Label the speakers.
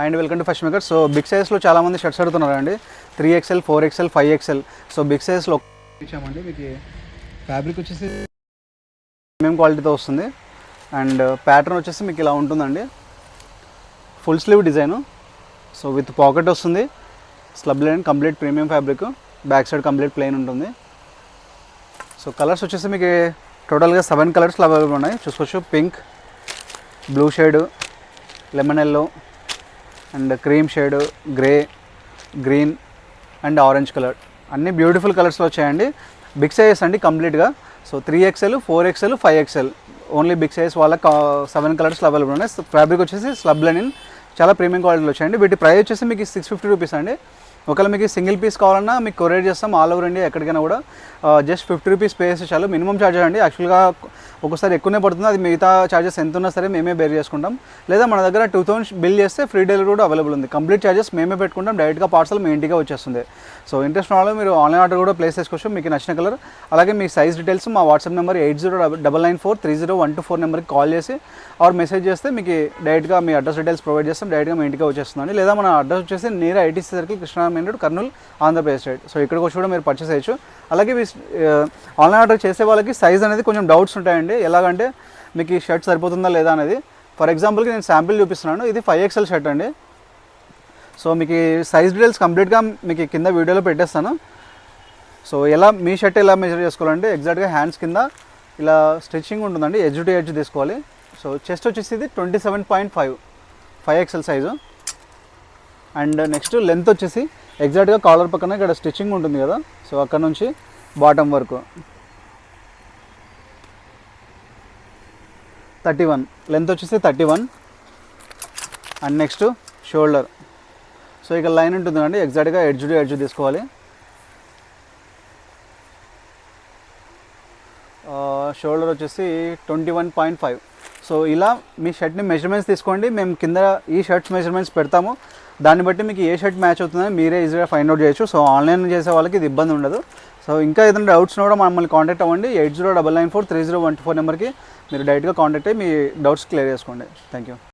Speaker 1: And welcome to first maker. So big సైజ్లో చాలామంది shirts అడుగుతున్నారండి. 3XL 4XL 5XL. So big సైజ్లో ఇచ్చామండి. మీకు ఫ్యాబ్రిక్ వచ్చేసి ప్రీమియం క్వాలిటీతో వస్తుంది. అండ్ ప్యాటర్న్ వచ్చేసి మీకు ఇలా ఉంటుందండి. Full sleeve design. So with pocket వస్తుంది. Slub line complete premium fabric. Back side complete plain ఉంటుంది. సో కలర్స్ వచ్చేసి మీకు టోటల్గా 7 కలర్స్లో అవైలబుల్ ఉన్నాయి. చూసుకోవచ్చు. Pink, blue shade, lemon yellow and cream shade, grey, green and orange colour. అన్నీ beautiful కలర్స్లో వచ్చాయండి. బిగ్ సైజెస్ అండి కంప్లీట్గా. So 3XL 4XL 5XL only big size వాళ్ళకి 7 కలర్స్లో అవైలబుల్ ఉన్నాయి. ఫ్యాబ్రిక్ వచ్చేసి స్లబ్ లెనిన్, చాలా ప్రీమియం క్వాలిటీలో వచ్చాయండి. వీటి ప్రైస్ వచ్చేసి మీకు 650 రూపీస్ అండి. ఒకవేళ మీకు సింగిల్ పీస్ కావాలన్నా మీకు కొరియర్ చేస్తాం ఆల్ ఓవర్ ఇండియా ఎక్కడికైనా కూడా. జస్ట్ 50 రూపీస్ పే చేస్తే చాలు. మినిమం ఛార్జెస్ అండి. యాక్చువల్గా ఒకసారి ఎక్కువనే పడుతుంది. అది మిగతా ఛార్జెస్ ఎంత ఉన్నా సరే మేమే బేర్ చేసుకుంటాం. లేదా మన దగ్గర 2000 బిల్ చేస్తే ఫ్రీ డెలివరీ కూడా అవైలబుల్ ఉంది. కంప్లీట్ ఛార్జెస్ మేమే పెట్టుకుంటాం. డైరెక్ట్గా పార్సల్ మీ ఇంటికే వచ్చేస్తుంది. సో ఇంట్రెస్ట్ ఉన్న వాళ్ళు మీరు ఆన్లైన్ ఆర్డర్ కూడా ప్లేస్ చేసుకోవచ్చు మీకు నచ్చిన కలర్. అలాగే మీ సైజ్ డీటెయిల్స్ మా వాట్సాప్ నెంబర్ 8099430124 నెంబర్కి కాల్ చేసి ఆర్ మెసేజ్ చేస్తే మీకు డైరెక్ట్గా మీ అడ్రస్ డీటెయిల్స్ ప్రొవైడ్ చేస్తాం. డైరెక్ట్గా మీ ఇంటికే వచ్చేస్తుందండి. లేదా మన అడ్రస్ వచ్చేసి near ITC circle, Krishna main road, Kurnool, Andhra Pradesh side. So ఇక్కడికి వచ్చి కూడా మీరు పర్చేస్ చేయొచ్చు. అలాగే ఆన్లైన్ ఆర్డర్ చేసే వాళ్ళకి సైజ్ అనేది కొంచెం డౌట్స్ ఉంటాయండి. ఎలాగంటే మీకు ఈ షర్ట్ సరిపోతుందా లేదా అనేది. ఫర్ ఎగ్జాంపుల్కి నేను శాంపిల్ చూపిస్తున్నాను. ఇది 5XL షర్ట్ అండి. సో మీకు సైజ్ డీటెయిల్స్ కంప్లీట్గా మీకు కింద వీడియోలో పెట్టేస్తాను. సో ఎలా మీ షర్ట్ ఎలా మెజర్ చేసుకోవాలంటే ఎగ్జాక్ట్గా హ్యాండ్స్ కింద ఇలా స్టిచ్చింగ్ ఉంటుందండి. ఎడ్జ్ టు ఎడ్జ్ తీసుకోవాలి. సో చెస్ట్ వచ్చేసి ఇది 27.5 5XL size. And next length వచ్చేసి ఎగ్జాక్ట్గా కాలర్ పక్కన ఇక్కడ స్టిచ్చింగ్ ఉంటుంది కదా. సో అక్కడ నుంచి బాటమ్ వరకు 31 లెంత్ వచ్చేసి 31. And next shoulder. సో ఇక లైన్ ఉంటుంది అండి. ఎగ్జాక్ట్గా ఎడ్జ్ టు ఎడ్జ్ తీసుకోవాలి. షోల్డర్ వచ్చేసి 21.5. సో ఇలా మీ షర్ట్ని మెజర్మెంట్స్ తీసుకోండి. మేము కింద ఈ షర్ట్స్ మెజర్మెంట్స్ పెడతాము. దాన్ని బట్టి మీకు ఏ షర్ట్ మ్యాచ్ అవుతుందని మీరే ఈజీగా ఫైండ్ అవుట్ చేయొచ్చు. సో ఆన్లైన్ చేసే వాళ్ళకి ఇది ఇబ్బంది ఉండదు. సో ఇంకా ఏదైనా డౌట్స్ కూడా మమ్మల్ని కాంటాక్ట్ అవ్వండి. 8099430124 నెంబర్కి మీరు డైరెక్ట్గా కాంటాక్ట్ అయ్యి మీ డౌట్స్ క్లియర్ చేసుకోండి. Thank you.